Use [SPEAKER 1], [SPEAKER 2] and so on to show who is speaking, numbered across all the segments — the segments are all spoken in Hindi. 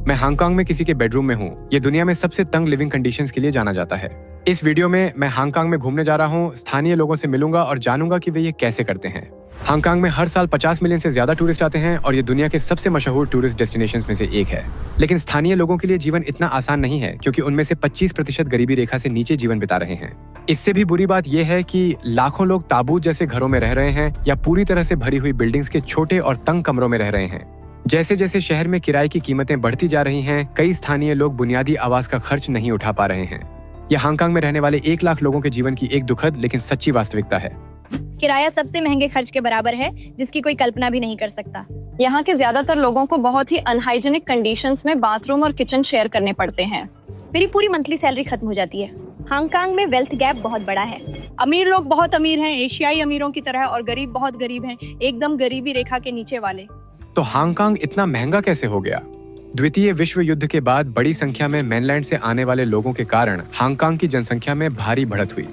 [SPEAKER 1] मैं हांगकांग में किसी के बेडरूम में हूँ। ये दुनिया में सबसे तंग लिविंग कंडीशंस के लिए जाना जाता है। इस वीडियो में मैं हांगकांग में घूमने जा रहा हूँ, स्थानीय लोगों से मिलूंगा और जानूंगा कि वे ये कैसे करते हैं। हांगकांग में हर साल 50 मिलियन से ज्यादा टूरिस्ट आते हैं और ये दुनिया के सबसे मशहूर टूरिस्ट डेस्टिनेशंस में से एक है। लेकिन स्थानीय लोगों के लिए जीवन इतना आसान नहीं है, क्योंकि उनमें से 25% गरीबी रेखा से नीचे जीवन बिता रहे हैं। इससे भी बुरी बात यह है कि लाखों लोग ताबूत जैसे घरों में रह रहे हैं या पूरी तरह से भरी हुई बिल्डिंग्स के छोटे और तंग कमरों में रह रहे हैं। जैसे जैसे शहर में किराए की कीमतें बढ़ती जा रही हैं, कई स्थानीय लोग बुनियादी आवास का खर्च नहीं उठा पा रहे हैं। यह हांगकांग में रहने वाले 1 लाख लोगों के जीवन की एक दुखद लेकिन सच्ची वास्तविकता है।
[SPEAKER 2] किराया सबसे महंगे खर्च के बराबर है, जिसकी कोई कल्पना भी नहीं कर सकता।
[SPEAKER 3] यहाँ के ज्यादातर लोगों को बहुत ही अनहाइजीनिक कंडीशंस में बाथरूम और किचन शेयर करने पड़ते हैं।
[SPEAKER 2] मेरी पूरी मंथली सैलरी खत्म हो जाती है। हांगकांग में वेल्थ गैप बहुत बड़ा है।
[SPEAKER 4] अमीर लोग बहुत अमीर हैं, एशियाई अमीरों की तरह, और गरीब बहुत गरीब हैं, एकदम गरीबी रेखा के नीचे वाले।
[SPEAKER 1] तो हांगकांग इतना महंगा कैसे हो गया? द्वितीय विश्व युद्ध के बाद बड़ी संख्या में मेनलैंड से आने वाले लोगों के कारण हांगकांग की जनसंख्या में भारी बढ़त हुई।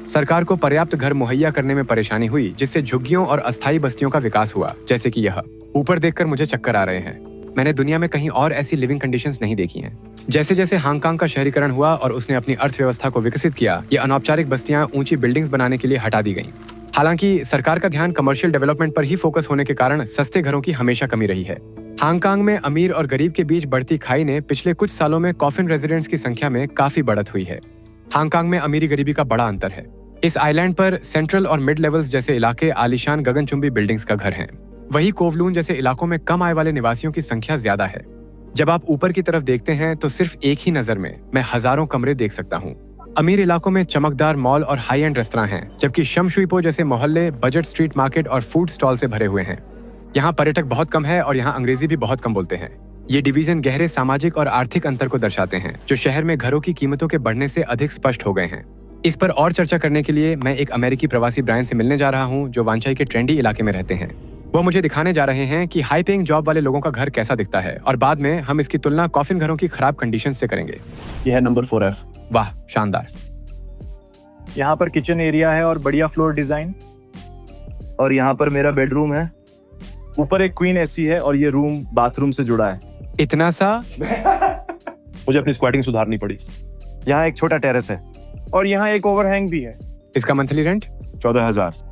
[SPEAKER 1] सरकार को पर्याप्त घर मुहैया करने में परेशानी हुई, जिससे झुग्गियों और अस्थायी बस्तियों का विकास हुआ, जैसे कि यह। ऊपर देखकर मुझे चक्कर आ रहे हैं। मैंने दुनिया में कहीं और ऐसी लिविंग कंडीशंस नहीं देखी हैं। जैसे जैसे हांगकांग का शहरीकरण हुआ और उसने अपनी अर्थव्यवस्था को विकसित किया, ये अनौपचारिक बस्तियां ऊंची बिल्डिंग्स बनाने के लिए हटा दी गईं। हालांकि सरकार का ध्यान कमर्शियल डेवलपमेंट पर ही फोकस होने के कारण सस्ते घरों की हमेशा कमी रही है। हांगकांग में अमीर और गरीब के बीच बढ़ती खाई ने पिछले कुछ सालों में कॉफिन रेजिडेंट्स की संख्या में काफी बढ़त हुई है। हांगकांग में अमीरी गरीबी का बड़ा अंतर है। इस आइलैंड पर सेंट्रल और मिड लेवल्स जैसे इलाके आलीशान गगनचुंबी बिल्डिंग्स का घर हैं। वही कोवलून जैसे इलाकों में कम आय वाले निवासियों की संख्या ज्यादा है। जब आप ऊपर की तरफ देखते हैं तो सिर्फ एक ही नजर में मैं हजारों कमरे देख सकता हूँ। अमीर इलाकों में चमकदार मॉल और हाई एंड रेस्तरां हैं, जबकि शमशुइपो जैसे मोहल्ले बजट स्ट्रीट मार्केट और फूड स्टॉल से भरे हुए हैं। यहाँ पर्यटक बहुत कम है और यहाँ अंग्रेजी भी बहुत कम बोलते हैं। ये डिवीजन गहरे सामाजिक और आर्थिक अंतर को दर्शाते हैं, जो शहर में घरों की कीमतों के बढ़ने से अधिक स्पष्ट हो गए हैं। इस पर और चर्चा करने के लिए मैं एक अमेरिकी प्रवासी ब्रायन से मिलने जा रहा हूँ, जो वांचाई के ट्रेंडी इलाके में रहते हैं। वो मुझे दिखाने जा रहे हैं कि हाई पेइंग जॉब वाले लोगों का घर कैसा दिखता है, और बाद में हम इसकी तुलना कॉफिन घरों की खराब कंडीशन से करेंगे।
[SPEAKER 5] यह है नंबर 4F।
[SPEAKER 1] वाह, शानदार।
[SPEAKER 5] यहाँ पर किचन एरिया है और बढ़िया फ्लोर डिजाइन, और यहाँ पर मेरा बेडरूम है। ऊपर एक क्वीन एसी है और ये रूम बाथरूम से जुड़ा है।
[SPEAKER 1] इतना सा?
[SPEAKER 5] मुझे अपनी स्क्वाटिंग सुधारनी पड़ी। यहाँ एक छोटा टेरेस है
[SPEAKER 6] और यहाँ एक ओवरहैंग भी है।
[SPEAKER 1] इसका मंथली रेंट
[SPEAKER 5] 14,000।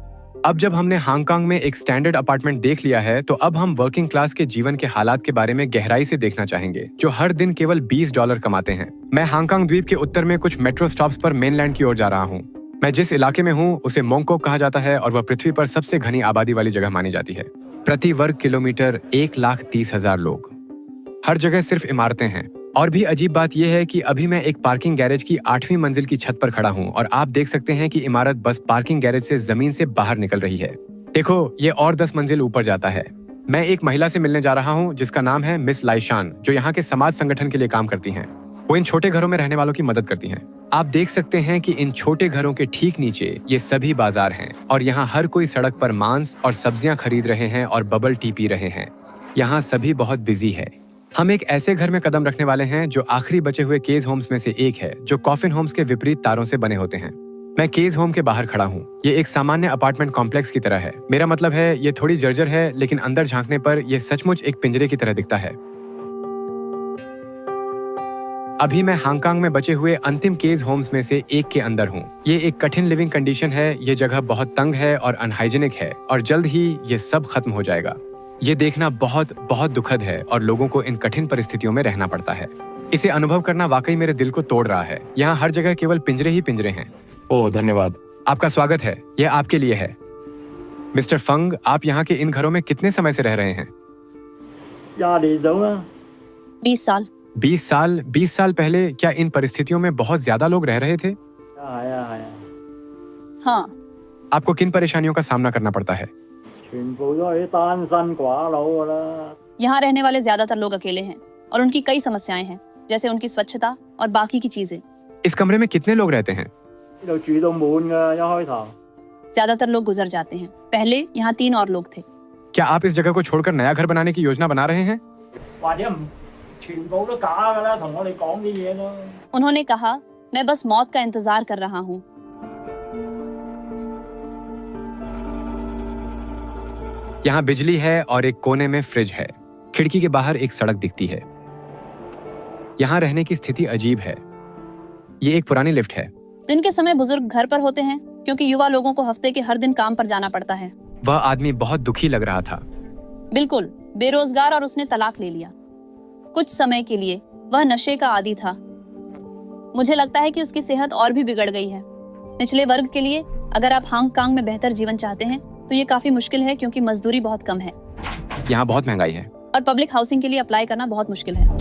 [SPEAKER 1] अब जब हमने हांगकांग में एक स्टैंडर्ड अपार्टमेंट देख लिया है, तो अब हम वर्किंग क्लास के जीवन के हालात के बारे में गहराई से देखना चाहेंगे, जो हर दिन केवल $20 कमाते हैं। मैं हांगकांग द्वीप के उत्तर में कुछ मेट्रो स्टॉप्स पर मेनलैंड की ओर जा रहा हूँ। मैं जिस इलाके में हूँ उसे मोंगकोक कहा जाता है और वह पृथ्वी पर सबसे घनी आबादी वाली जगह मानी जाती है। प्रति वर्ग किलोमीटर 1,30,000 लोग। हर जगह सिर्फ इमारतें हैं। और भी अजीब बात यह है कि अभी मैं एक पार्किंग गैरेज की 8वीं मंजिल की छत पर खड़ा हूँ और आप देख सकते हैं कि इमारत बस पार्किंग गैरेज से जमीन से बाहर निकल रही है। देखो, ये और 10 मंजिल ऊपर जाता है। मैं एक महिला से मिलने जा रहा हूँ जिसका नाम है मिस लाइशान, जो यहाँ के समाज संगठन के लिए काम करती हैं। वो इन छोटे घरों में रहने वालों की मदद करती हैं। आप देख सकते हैं कि इन छोटे घरों के ठीक नीचे ये सभी बाजार हैं और यहाँ हर कोई सड़क पर मांस और सब्जियां खरीद रहे हैं और बबल टी पी रहे हैं। यहाँ सभी बहुत बिजी है। हम एक ऐसे घर में कदम रखने वाले हैं जो आखिरी बचे हुए केज होम्स में से एक है, जो कॉफिन होम्स के विपरीत तारों से बने होते हैं। मैं केज होम के बाहर खड़ा हूँ। ये एक सामान्य अपार्टमेंट कॉम्प्लेक्स की तरह है। मेरा मतलब है, ये थोड़ी जर्जर है, लेकिन अंदर झांकने पर यह सचमुच एक पिंजरे की तरह दिखता है। अभी मैं हांगकांग में बचे हुए अंतिम केज होम्स में से एक के अंदर हूँ। ये एक कठिन लिविंग कंडीशन है। ये जगह बहुत तंग है और अनहाइजीनिक है, और जल्द ही ये सब खत्म हो जाएगा। ये देखना बहुत बहुत दुखद है और लोगों को इन कठिन परिस्थितियों में रहना पड़ता है। इसे अनुभव करना वाकई मेरे दिल को तोड़ रहा है। यहाँ हर जगह केवल पिंजरे ही पिंजरे हैं।
[SPEAKER 5] ओह, धन्यवाद।
[SPEAKER 1] आपका स्वागत है। यह आपके लिए है। मिस्टर फंग, आप यहाँ के इन घरों में कितने समय से रह रहे हैं?
[SPEAKER 2] 20 साल।
[SPEAKER 1] 20 साल? 20 साल पहले क्या इन परिस्थितियों में बहुत ज्यादा लोग रह रहे थे?
[SPEAKER 2] हाँ।
[SPEAKER 1] आपको किन परेशानियों का सामना करना पड़ता है?
[SPEAKER 7] यहाँ रहने वाले ज्यादातर लोग अकेले हैं और उनकी कई समस्याएं हैं, जैसे उनकी स्वच्छता और बाकी की चीजें।
[SPEAKER 1] इस कमरे में कितने लोग रहते हैं?
[SPEAKER 7] ज्यादातर लोग गुजर जाते हैं। पहले यहाँ 3 और लोग थे।
[SPEAKER 1] क्या आप इस जगह को छोड़कर नया घर बनाने की योजना बना रहे हैं?
[SPEAKER 7] उन्होंने कहा, मैं बस मौत का इंतजार कर रहा हूँ।
[SPEAKER 1] यहाँ बिजली है और एक कोने में फ्रिज है। खिड़की के बाहर एक सड़क दिखती है। यहाँ रहने की स्थिति अजीब है। ये एक पुरानी लिफ्ट है।
[SPEAKER 7] दिन के समय बुजुर्ग घर पर होते हैं क्योंकि युवा लोगों को हफ्ते के हर दिन काम पर जाना पड़ता है।
[SPEAKER 1] वह आदमी बहुत दुखी लग रहा था।
[SPEAKER 7] बिल्कुल बेरोजगार, और उसने तलाक ले लिया। कुछ समय के लिए वह नशे का आदी था। मुझे लगता है कि उसकी सेहत और भी बिगड़ गई है। निचले वर्ग के लिए अगर आप हांगकांग में बेहतर जीवन चाहते हैं तो ये काफी मुश्किल है क्योंकि मजदूरी बहुत कम है
[SPEAKER 1] यहाँ बहुत महंगाई है
[SPEAKER 7] और पब्लिक हाउसिंग के लिए अप्लाई करना बहुत मुश्किल है।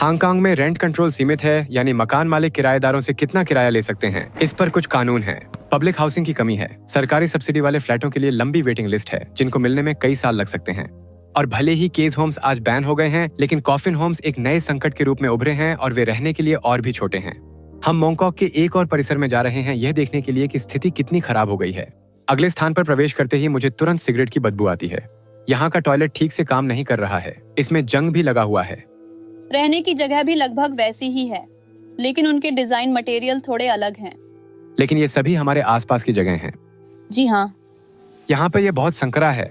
[SPEAKER 1] हांगकांग में रेंट कंट्रोल सीमित है, यानी मकान मालिक किराएदारों से कितना किराया ले सकते हैं, इस पर कुछ कानून है। पब्लिक हाउसिंग की कमी है। सरकारी सब्सिडी वाले फ्लैटों के लिए लंबी वेटिंग लिस्ट है जिनको मिलने में कई साल लग सकते हैं। और भले ही केज होम्स आज बैन हो गए हैं, लेकिन कॉफिन होम्स एक नए संकट के रूप में उभरे हैं और वे रहने के लिए और भी छोटे हैं। हम मोंगकॉक के एक और परिसर में जा रहे हैं यह देखने के लिए कि स्थिति कितनी खराब हो गई है। अगले स्थान पर प्रवेश करते ही मुझे तुरंत सिगरेट की बदबू आती है। यहाँ का टॉयलेट ठीक से काम नहीं कर रहा है। इसमें जंग भी लगा हुआ है।
[SPEAKER 7] रहने की जगह भी लगभग वैसी ही है, लेकिन उनके डिजाइन मटेरियल थोड़े अलग हैं।
[SPEAKER 1] लेकिन ये सभी हमारे आसपास की जगह हैं।
[SPEAKER 7] जी हाँ,
[SPEAKER 1] यहाँ पर यह बहुत संकरा है।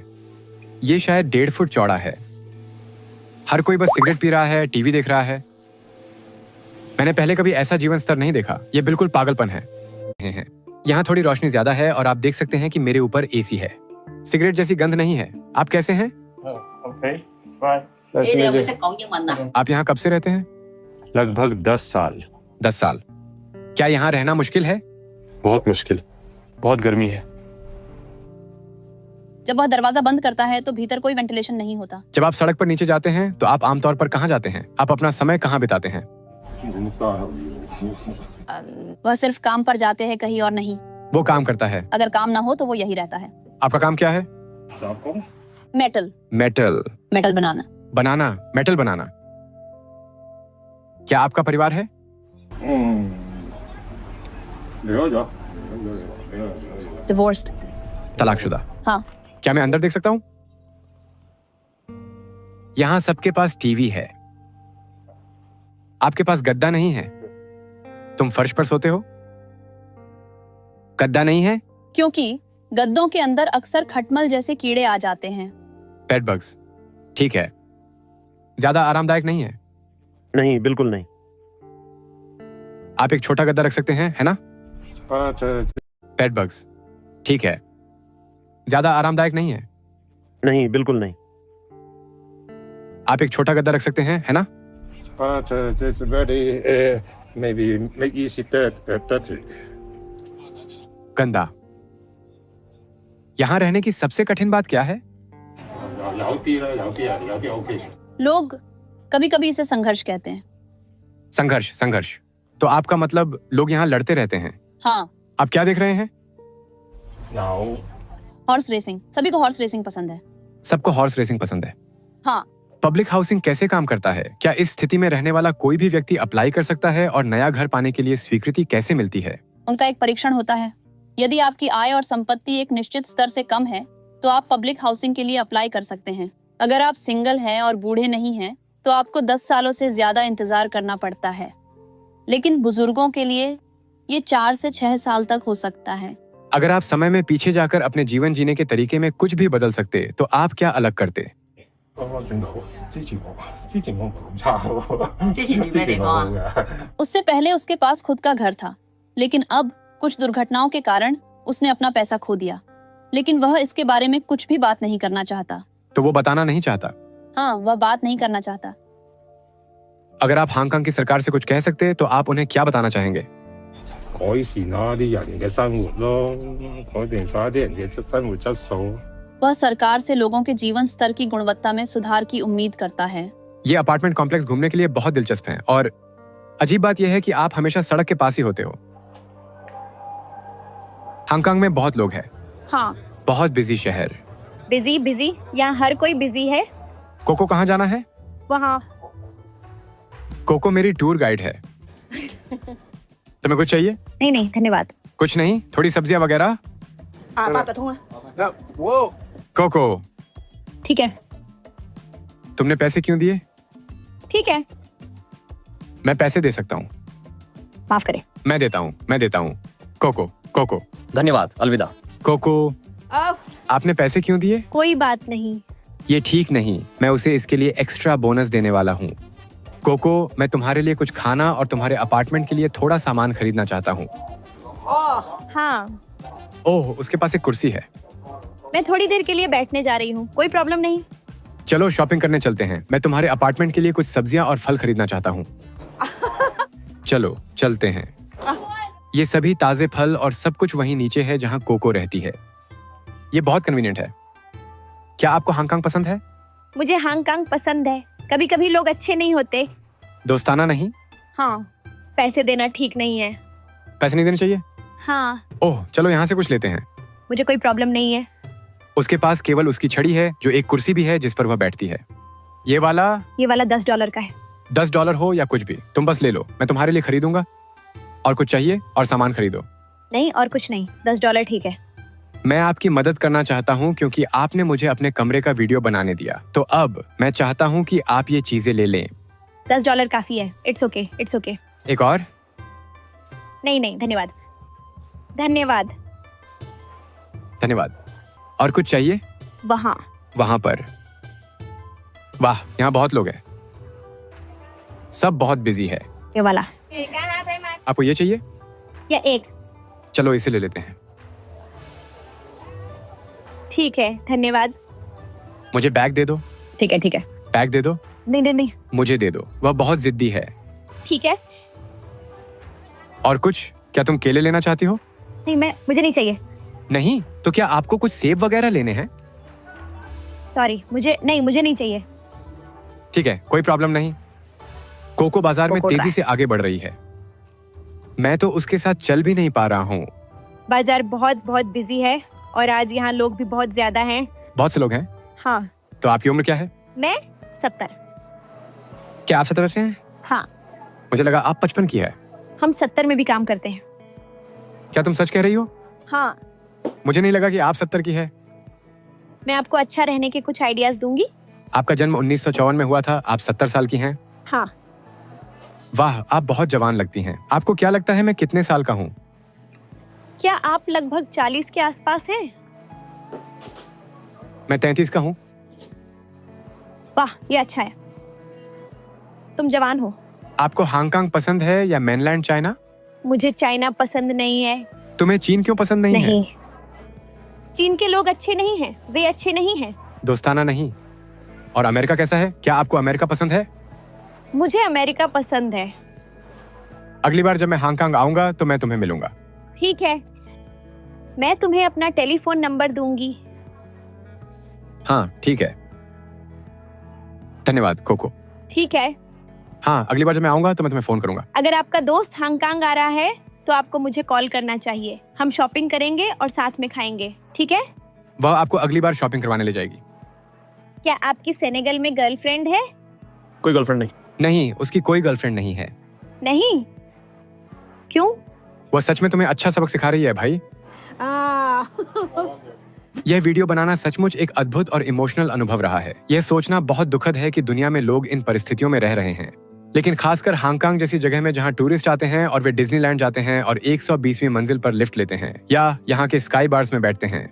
[SPEAKER 1] ये शायद 1.5 फुट चौड़ा है। हर कोई बस सिगरेट पी रहा है, टीवी देख रहा है। मैंने पहले कभी ऐसा जीवन स्तर नहीं देखा। ये बिल्कुल पागलपन है। यहाँ थोड़ी रोशनी ज्यादा है और आप देख सकते हैं कि मेरे ऊपर एसी है। सिगरेट जैसी गंध नहीं है। आप कैसे हैं?
[SPEAKER 6] Okay, bye.
[SPEAKER 1] आप यहाँ कब से रहते हैं?
[SPEAKER 8] लगभग 10 साल।
[SPEAKER 1] 10 साल। क्या यहाँ रहना मुश्किल है?
[SPEAKER 8] बहुत मुश्किल। बहुत गर्मी है।
[SPEAKER 7] जब वह दरवाजा बंद करता है तो भीतर कोई वेंटिलेशन नहीं होता।
[SPEAKER 1] जब आप सड़क पर नीचे जाते हैं तो आप आमतौर पर कहाँ जाते हैं? आप अपना समय कहाँ बिताते हैं?
[SPEAKER 7] वह सिर्फ काम पर जाते हैं, कहीं और नहीं।
[SPEAKER 1] वो काम करता है।
[SPEAKER 7] अगर काम ना हो तो वो यही रहता है।
[SPEAKER 1] आपका काम क्या है?
[SPEAKER 7] मेटल
[SPEAKER 1] मेटल
[SPEAKER 7] बनाना।
[SPEAKER 1] बनाना, मेटल बनाना। क्या आपका परिवार है?
[SPEAKER 7] डिवोर्स्ड।
[SPEAKER 1] तलाकशुदा।
[SPEAKER 7] हाँ।
[SPEAKER 1] क्या मैं अंदर देख सकता हूँ? यहाँ सबके पास टीवी है। आपके पास गद्दा नहीं है। तुम फर्श पर सोते हो? गद्दा नहीं है
[SPEAKER 7] क्योंकि गद्दों के अंदर अक्सर खटमल जैसे कीड़े आ जाते हैं।
[SPEAKER 1] पेट बग्स। ठीक है। ज्यादा आरामदायक नहीं है।
[SPEAKER 8] नहीं, बिल्कुल नहीं।
[SPEAKER 1] आप एक छोटा गद्दा रख सकते हैं, है ना? पेट बग्स। ठीक है। ज्यादा आरामदायक नहीं है।
[SPEAKER 8] नहीं, बिल्कुल नहीं।
[SPEAKER 1] आप एक छोटा गद्दा रख सकते हैं, है ना? गंदा। यहाँ रहने की सबसे कठिन बात क्या है?
[SPEAKER 7] लोग कभी कभी इसे संघर्ष कहते हैं।
[SPEAKER 1] संघर्ष। तो आपका मतलब लोग यहाँ लड़ते रहते हैं?
[SPEAKER 7] हाँ।
[SPEAKER 1] आप क्या देख रहे हैं?
[SPEAKER 7] Horse racing. सभी को हॉर्स रेसिंग पसंद है।
[SPEAKER 1] सबको हॉर्स रेसिंग पसंद है।
[SPEAKER 7] हाँ।
[SPEAKER 1] पब्लिक हाउसिंग कैसे काम करता है? क्या इस स्थिति में रहने वाला कोई भी व्यक्ति अप्लाई कर सकता है और नया घर पाने के लिए स्वीकृति कैसे मिलती है?
[SPEAKER 7] उनका एक परीक्षण होता है। यदि आपकी आय और संपत्ति एक निश्चित स्तर से कम है तो आप पब्लिक हाउसिंग के लिए अप्लाई कर सकते हैं। अगर आप सिंगल हैं और बूढ़े नहीं हैं तो आपको 10 सालों से ज्यादा इंतजार करना पड़ता है। लेकिन बुजुर्गों के लिए ये 4 से 6 साल तक हो सकता है।
[SPEAKER 1] अगर आप समय में पीछे जाकर अपने जीवन जीने के तरीके में कुछ भी बदल सकते तो आप क्या अलग करते?
[SPEAKER 7] उससे पहले उसके पास खुद का घर था, लेकिन अब कुछ दुर्घटनाओं के कारण उसने अपना पैसा खो दिया। लेकिन वह इसके बारे में कुछ भी बात नहीं करना चाहता।
[SPEAKER 1] तो वो बताना नहीं चाहता?
[SPEAKER 7] हाँ, वह बात नहीं करना चाहता।
[SPEAKER 1] अगर आप हांगकांग की सरकार से कुछ कह सकते तो आप उन्हें क्या बताना चाहेंगे?
[SPEAKER 7] वह सरकार से लोगों के जीवन स्तर की गुणवत्ता में सुधार की उम्मीद करता है।
[SPEAKER 1] ये अपार्टमेंट कॉम्प्लेक्स घूमने के लिए बहुत दिलचस्प है और अजीब बात यह है कि आप हमेशा सड़क के पास ही होते हो। हांगकांग में बहुत लोग हैं।
[SPEAKER 2] हाँ।
[SPEAKER 1] बहुत बिजी शहर।
[SPEAKER 2] बिजी। यहाँ हर कोई बिजी है।
[SPEAKER 1] कोको कहाँ जाना है?
[SPEAKER 2] वहाँ।
[SPEAKER 1] कोको मेरी टूर गाइड है। तुम्हें कुछ चाहिए?
[SPEAKER 2] नहीं धन्यवाद।
[SPEAKER 1] कुछ नहीं? थोड़ी सब्जियां वगैरह? कोको।
[SPEAKER 2] ठीक है।
[SPEAKER 1] तुमने पैसे क्यों दिए?
[SPEAKER 2] ठीक है।
[SPEAKER 1] मैं पैसे दे सकता हूँ।
[SPEAKER 2] माफ करें।
[SPEAKER 1] मैं देता हूँ। कोको।
[SPEAKER 9] धन्यवाद, अलविदा।
[SPEAKER 1] कोको, आपने पैसे क्यों दिए?
[SPEAKER 2] कोई बात नहीं।
[SPEAKER 1] ये ठीक नहीं। मैं उसे इसके लिए एक्स्ट्रा बोनस देने वाला हूँ। कोको, मैं तुम्हारे लिए कुछ खाना और तुम्हारे अपार्टमेंट के लिए थोड़ा सामान खरीदना चाहता हूँ।
[SPEAKER 2] हाँ,
[SPEAKER 1] ओह, उसके पास एक कुर्सी है।
[SPEAKER 2] मैं थोड़ी देर के लिए बैठने जा रही हूँ, कोई प्रॉब्लम नहीं।
[SPEAKER 1] चलो शॉपिंग करने चलते हैं। मैं तुम्हारे अपार्टमेंट के लिए कुछ सब्जियां और फल खरीदना चाहता हूँ। चलो चलते हैं। ये सभी ताजे फल और सब कुछ वहीं नीचे है जहाँ कोको रहती है। ये बहुत कन्वीनियंट है। क्या आपको हांगकांग पसंद है?
[SPEAKER 2] मुझे हांगकांग पसंद है। कभी कभी लोग अच्छे नहीं होते।
[SPEAKER 1] दोस्ताना नहीं?
[SPEAKER 2] हाँ, पैसे देना ठीक नहीं है।
[SPEAKER 1] पैसे नहीं देने चाहिए?
[SPEAKER 2] हाँ,
[SPEAKER 1] ओह, चलो यहाँ से कुछ लेते हैं।
[SPEAKER 2] मुझे कोई प्रॉब्लम नहीं है।
[SPEAKER 1] उसके पास केवल उसकी छड़ी है, जो एक कुर्सी भी है जिस पर वह बैठती है। ये वाला
[SPEAKER 2] $10 का है।
[SPEAKER 1] $10 हो या कुछ भी, तुम बस ले लो, मैं तुम्हारे लिए खरीदूंगा। और कुछ चाहिए और सामान खरीदो।
[SPEAKER 2] नहीं, और कुछ नहीं, $10 ठीक है।
[SPEAKER 1] मैं आपकी मदद करना चाहता हूँ क्योंकि आपने मुझे अपने कमरे का वीडियो बनाने दिया, तो अब मैं चाहता हूँ कि आप ये चीजें ले लें।
[SPEAKER 2] $10 काफी है। It's okay, it's okay.
[SPEAKER 1] एक और?
[SPEAKER 2] नहीं नहीं, धन्यवाद धन्यवाद।
[SPEAKER 1] धन्यवाद। और कुछ चाहिए?
[SPEAKER 2] वहाँ
[SPEAKER 1] पर। वाह, यहाँ बहुत लोग हैं। सब बहुत बिजी है।
[SPEAKER 2] ये वाला
[SPEAKER 1] आपको ये चाहिए?
[SPEAKER 2] या एक?
[SPEAKER 1] चलो इसे ले लेते हैं।
[SPEAKER 2] ठीक है, धन्यवाद।
[SPEAKER 1] मुझे बैग दे दो।
[SPEAKER 2] ठीक है ठीक है।
[SPEAKER 1] बैग दे दो।
[SPEAKER 2] नहीं नहीं नहीं,
[SPEAKER 1] मुझे दे दो, वह बहुत जिद्दी है।
[SPEAKER 2] ठीक है।
[SPEAKER 1] और कुछ? क्या तुम केले लेना चाहती हो?
[SPEAKER 2] नहीं, मुझे नहीं चाहिए।
[SPEAKER 1] नहीं? तो क्या आपको कुछ सेब वगैरह लेने हैं?
[SPEAKER 2] सॉरी, मुझे नहीं चाहिए।
[SPEAKER 1] ठीक है, कोई प्रॉब्लम नहीं। कोको बाजार में
[SPEAKER 2] कोको
[SPEAKER 1] तेजी से आगे बढ़ रही है। मैं तो उसके साथ चल भी नहीं पा रहा हूँ।
[SPEAKER 2] बाजार बहुत बहुत बिजी है और आज यहाँ लोग भी बहुत ज्यादा हैं।
[SPEAKER 1] बहुत से लोग हैं।
[SPEAKER 2] हाँ।
[SPEAKER 1] तो आपकी उम्र क्या है?
[SPEAKER 2] मैं 70।
[SPEAKER 1] क्या आप 70 से हैं?
[SPEAKER 2] हाँ।
[SPEAKER 1] मुझे लगा आप 55 की है।
[SPEAKER 2] हम 70 में भी काम करते हैं।
[SPEAKER 1] क्या तुम सच कह रही हो?
[SPEAKER 2] हाँ।
[SPEAKER 1] मुझे नहीं लगा कि आप 70 की है।
[SPEAKER 2] मैं आपको अच्छा रहने के कुछ आइडियाज दूंगी।
[SPEAKER 1] आपका जन्म 1954 में हुआ था, आप 70 साल की हैं।
[SPEAKER 2] हाँ।
[SPEAKER 1] वाह, आप बहुत जवान लगती हैं। आपको क्या लगता है मैं कितने साल का हूँ?
[SPEAKER 2] क्या आप लगभग 40 के आसपास हैं?
[SPEAKER 1] मैं 33 का हूँ।
[SPEAKER 2] वाह, ये अच्छा है। तुम जवान हो।
[SPEAKER 1] आपको हांगकांग पसंद है या मेनलैंड चाइना?
[SPEAKER 2] मुझे चाइना पसंद नहीं है।
[SPEAKER 1] तुम्हें चीन क्यों पसंद नहीं है?
[SPEAKER 2] चीन के लोग अच्छे नहीं हैं, वे अच्छे नहीं हैं।
[SPEAKER 1] दोस्ताना नहीं। और अमेरिका कैसा है? क्या आपको अमेरिका पसंद है?
[SPEAKER 2] मुझे अमेरिका पसंद है।
[SPEAKER 1] अगली बार जब मैं हांगकांग आऊंगा तो मैं तुम्हें मिलूंगा।
[SPEAKER 2] ठीक है, मैं तुम्हें अपना टेलीफोन नंबर दूंगी।
[SPEAKER 1] हाँ ठीक है। धन्यवाद कोको।
[SPEAKER 2] ठीक है।
[SPEAKER 1] हाँ, अगली बार जब मैं आऊंगा तो मैं तुम्हें फोन करूंगा।
[SPEAKER 2] अगर आपका दोस्त हांगकांग आ रहा है तो आपको मुझे कॉल करना चाहिए। हम शॉपिंग करेंगे और साथ में खाएंगे, ठीक है?
[SPEAKER 1] वह आपको अगली बार शॉपिंग करवाने ले जाएगी।
[SPEAKER 2] क्या आपकी सेनेगल में गर्लफ्रेंड है?
[SPEAKER 8] कोई गर्लफ्रेंड नहीं।
[SPEAKER 1] नहीं, उसकी कोई गर्लफ्रेंड नहीं है।
[SPEAKER 2] नहीं? क्यों?
[SPEAKER 1] वह सच में तुम्हें अच्छा सबक सिखा रही है भाई। यह वीडियो बनाना सचमुच एक अद्भुत और इमोशनल अनुभव रहा है। यह सोचना बहुत दुखद है कि दुनिया में लोग इन परिस्थितियों में रह रहे हैं, लेकिन खासकर हांगकांग जैसी जगह में जहां टूरिस्ट आते हैं और वे डिज्नीलैंड जाते हैं और 120वीं मंजिल पर लिफ्ट लेते हैं या यहाँ के स्काई बार्स में बैठते हैं।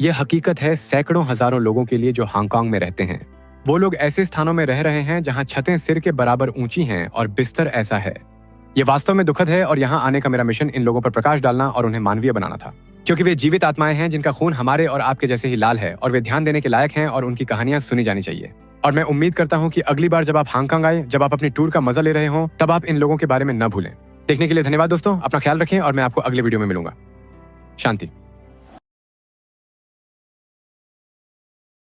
[SPEAKER 1] यह हकीकत है सैकड़ों हजारों लोगों के लिए जो हांगकांग में रहते हैं। वो लोग ऐसे स्थानों में रह रहे हैं जहाँ छतें सिर के बराबर ऊंची हैं और बिस्तर ऐसा है। ये वास्तव में दुखद है और यहाँ आने का मेरा मिशन इन लोगों पर प्रकाश डालना और उन्हें मानवीय बनाना था, क्योंकि वे जीवित आत्माएं हैं जिनका खून हमारे और आपके जैसे ही लाल है और वे ध्यान देने के लायक हैं और उनकी कहानियां सुनी जानी चाहिए। और मैं उम्मीद करता हूं कि अगली बार जब आप हांगकांग आए, जब आप अपनी टूर का मजा ले रहे हों, तब आप इन लोगों के बारे में न भूलें। देखने के लिए धन्यवाद दोस्तों, अपना ख्याल रखें और मैं आपको अगले वीडियो में मिलूंगा। शांति।